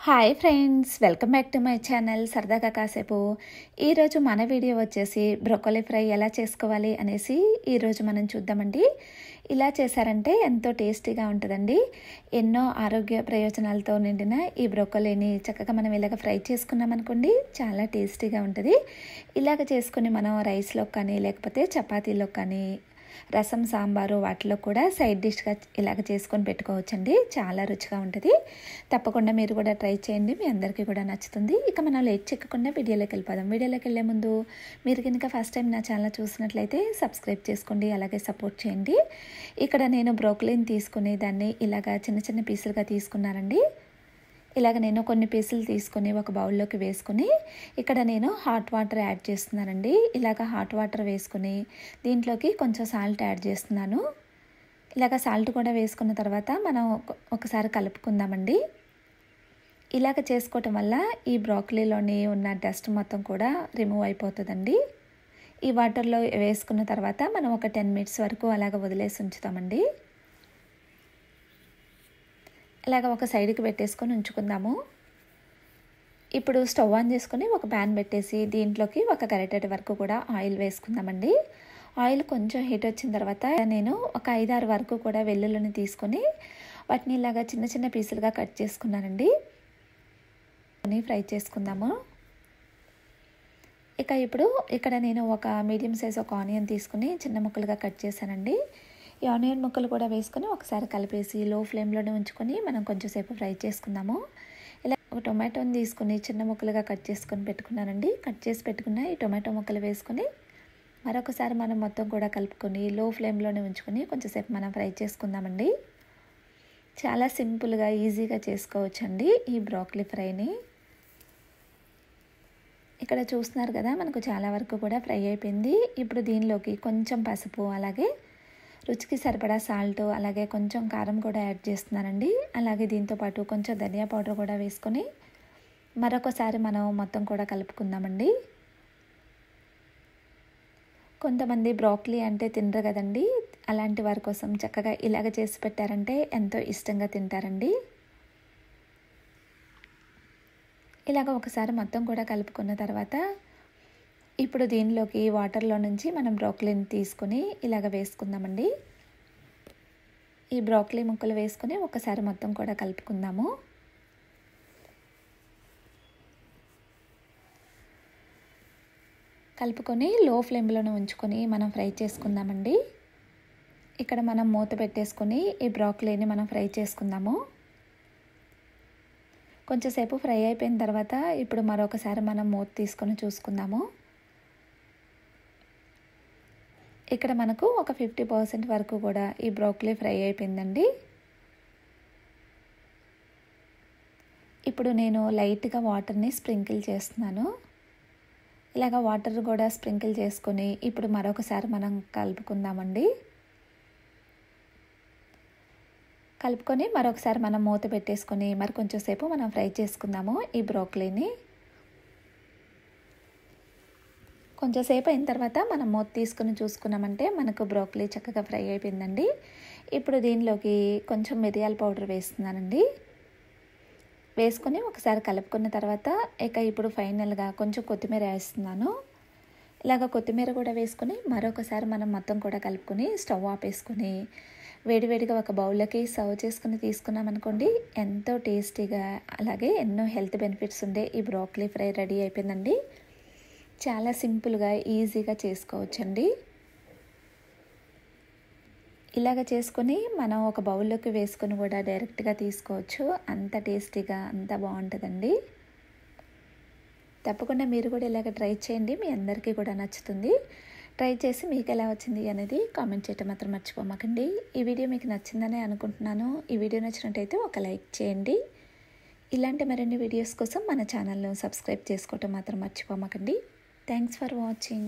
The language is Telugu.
Hi friends, welcome back to my channel సరదాగా కాసేపు. ఈరోజు మన వీడియో వచ్చేసి బ్రోకలీ ఫ్రై ఎలా చేసుకోవాలి అనేసి ఈరోజు మనం చూద్దామండి. ఇలా చేశారంటే ఎంతో టేస్టీగా ఉంటుందండి. ఎన్నో ఆరోగ్య ప్రయోజనాలతో నిండిన ఈ బ్రోకలీని చక్కగా మనం ఇలాగ ఫ్రై చేసుకున్నాం అనుకోండి, చాలా టేస్టీగా ఉంటుంది. ఇలాగ చేసుకుని మనం రైస్లో కానీ లేకపోతే చపాతీలో కానీ రసం సాంబారు వాటిలో కూడా సైడ్ డిష్గా ఇలాగ చేసుకొని పెట్టుకోవచ్చండి. చాలా రుచిగా ఉంటుంది. తప్పకుండా మీరు కూడా ట్రై చేయండి, మీ అందరికీ కూడా నచ్చుతుంది. ఇక మనం లేట్ చెక్కకుండా వీడియోలోకి వెళ్ళిపోదాం. వీడియోలోకి వెళ్ళే ముందు మీరు కనుక ఫస్ట్ టైం నా ఛానల్ చూసినట్లయితే సబ్స్క్రైబ్ చేసుకోండి, అలాగే సపోర్ట్ చేయండి. ఇక్కడ నేను బ్రోకలీని తీసుకుని దాన్ని ఇలాగ చిన్న చిన్న పీసులుగా తీసుకున్నానండి. ఇలాగ నేను కొన్ని పీసులు తీసుకొని ఒక బౌల్లోకి వేసుకుని ఇక్కడ నేను హాట్ వాటర్ యాడ్ చేస్తున్నానండి. ఇలాగ హాట్ వాటర్ వేసుకుని దీంట్లోకి కొంచెం సాల్ట్ యాడ్ చేస్తున్నాను. ఇలాగ సాల్ట్ కూడా వేసుకున్న తర్వాత మనం ఒకసారి కలుపుకుందామండి. ఇలాగ చేసుకోవటం వల్ల ఈ బ్రోకలీలోని ఉన్న డస్ట్ మొత్తం కూడా రిమూవ్ అయిపోతుందండి. ఈ వాటర్లో వేసుకున్న తర్వాత మనం ఒక 10 మినిట్స్ వరకు అలాగ వదిలేసి ఉంచుతామండి. ఇలాగ ఒక సైడ్కి పెట్టేసుకొని ఉంచుకుందాము. ఇప్పుడు స్టవ్ ఆన్ చేసుకొని ఒక ప్యాన్ పెట్టేసి దీంట్లోకి ఒక గరిటెడు వరకు కూడా ఆయిల్ వేసుకుందామండి. ఆయిల్ కొంచెం హీట్ వచ్చిన తర్వాత నేను ఒక 5-6 వరకు కూడా వెల్లుల్లిని తీసుకొని వాటిని ఇలాగా చిన్న చిన్న పీసులుగా కట్ చేసుకున్నానండి. ఫ్రై చేసుకుందాము. ఇక ఇప్పుడు ఇక్కడ నేను ఒక మీడియం సైజ్ ఒక ఆనియన్ తీసుకుని చిన్న ముక్కలుగా కట్ చేశానండి. ఈ ఆనియన్ ముక్కలు కూడా వేసుకొని ఒకసారి కలిపేసి లో ఫ్లేమ్లోనే ఉంచుకొని మనం కొంచెంసేపు ఫ్రై చేసుకుందాము. ఇలా ఒక టొమాటోని తీసుకుని చిన్న ముక్కలుగా కట్ చేసుకొని పెట్టుకున్నానండి. కట్ చేసి పెట్టుకున్న ఈ టొమాటో ముక్కలు వేసుకొని మరొకసారి మనం మొత్తం కూడా కలుపుకొని లో ఫ్లేమ్లోనే ఉంచుకొని కొంచెంసేపు మనం ఫ్రై చేసుకుందామండి. చాలా సింపుల్గా ఈజీగా చేసుకోవచ్చండి ఈ బ్రోకలీ ఫ్రైని. ఇక్కడ చూస్తున్నారు కదా, మనకు చాలా వరకు కూడా ఫ్రై అయిపోయింది. ఇప్పుడు దీనిలోకి కొంచెం పసుపు, అలాగే రుచికి సరిపడా సాల్ట్, అలాగే కొంచెం కారం కూడా యాడ్ చేస్తున్నానండి. అలాగే దీంతోపాటు కొంచెం ధనియా పౌడర్ కూడా వేసుకొని మరొకసారి మనం మొత్తం కూడా కలుపుకుందామండి. కొంతమంది బ్రోకలీ అంటే తినరు కదండి, అలాంటి వారి కోసం చక్కగా ఇలాగ చేసి పెట్టారంటే ఎంతో ఇష్టంగా తింటారండి. ఇలాగ ఒకసారి మొత్తం కూడా కలుపుకున్న తర్వాత ఇప్పుడు దీనిలోకి వాటర్లో నుంచి మనం బ్రోకలీని తీసుకొని ఇలాగ వేసుకుందామండి. ఈ బ్రోకలీ ముక్కలు వేసుకొని ఒకసారి మొత్తం కూడా కలుపుకుందాము. కలుపుకొని లో ఫ్లేమ్లోనే ఉంచుకొని మనం ఫ్రై చేసుకుందామండి. ఇక్కడ మనం మూత పెట్టేసుకొని ఈ బ్రోకలీని మనం ఫ్రై చేసుకుందాము. కొంచెంసేపు ఫ్రై అయిపోయిన తర్వాత ఇప్పుడు మరొకసారి మనం మూత తీసుకొని చూసుకుందాము. ఇక్కడ మనకు ఒక 50% వరకు కూడా ఈ బ్రోకలీ ఫ్రై అయిపోయిందండి. ఇప్పుడు నేను లైట్గా వాటర్ని స్ప్రింకిల్ చేస్తున్నాను. ఇలాగ వాటర్ కూడా స్ప్రింకిల్ చేసుకొని ఇప్పుడు మరొకసారి మనం కలుపుకుందామండి. కలుపుకొని మరొకసారి మనం మూత పెట్టేసుకొని మరి కొంచెం సేపు మనం ఫ్రై చేసుకుందాము ఈ బ్రోకలీని. కొంచెంసేపు అయిన తర్వాత మనం మూత తీసుకుని చూసుకున్నామంటే మనకు బ్రోకలీ చక్కగా ఫ్రై అయిపోయిందండి. ఇప్పుడు దీనిలోకి కొంచెం మిరియాల పౌడర్ వేస్తున్నానండి. వేసుకొని ఒకసారి కలుపుకున్న తర్వాత ఇక ఇప్పుడు ఫైనల్గా కొంచెం కొత్తిమీర వేస్తున్నాను. ఇలాగ కొత్తిమీర కూడా వేసుకొని మరొకసారి మనం మొత్తం కూడా కలుపుకొని స్టవ్ ఆపేసుకొని వేడివేడిగా ఒక బౌల్లోకి సర్వ్ చేసుకుని తీసుకున్నామనుకోండి, ఎంతో టేస్టీగా అలాగే ఎన్నో హెల్త్ బెనిఫిట్స్ ఉండే ఈ బ్రోకలీ ఫ్రై రెడీ అయిపోయిందండి. చాలా సింపుల్గా ఈజీగా చేసుకోవచ్చండి. ఇలాగ చేసుకొని మనం ఒక బౌల్లోకి వేసుకొని కూడా డైరెక్ట్గా తీసుకోవచ్చు. అంత టేస్టీగా అంత బాగుంటుందండి. తప్పకుండా మీరు కూడా ఇలాగ ట్రై చేయండి, మీ అందరికీ కూడా నచ్చుతుంది. ట్రై చేసి మీకు ఎలా వచ్చింది అనేది కామెంట్ చేయటం మాత్రం మర్చిపోమాకండి. ఈ వీడియో మీకు నచ్చిందనే అనుకుంటున్నాను. ఈ వీడియో నచ్చినట్టయితే ఒక లైక్ చేయండి. ఇలాంటి మరిన్ని వీడియోస్ కోసం మన ఛానల్ను సబ్స్క్రైబ్ చేసుకోవటం మాత్రం మర్చిపోమాకండి. Thanks for watching.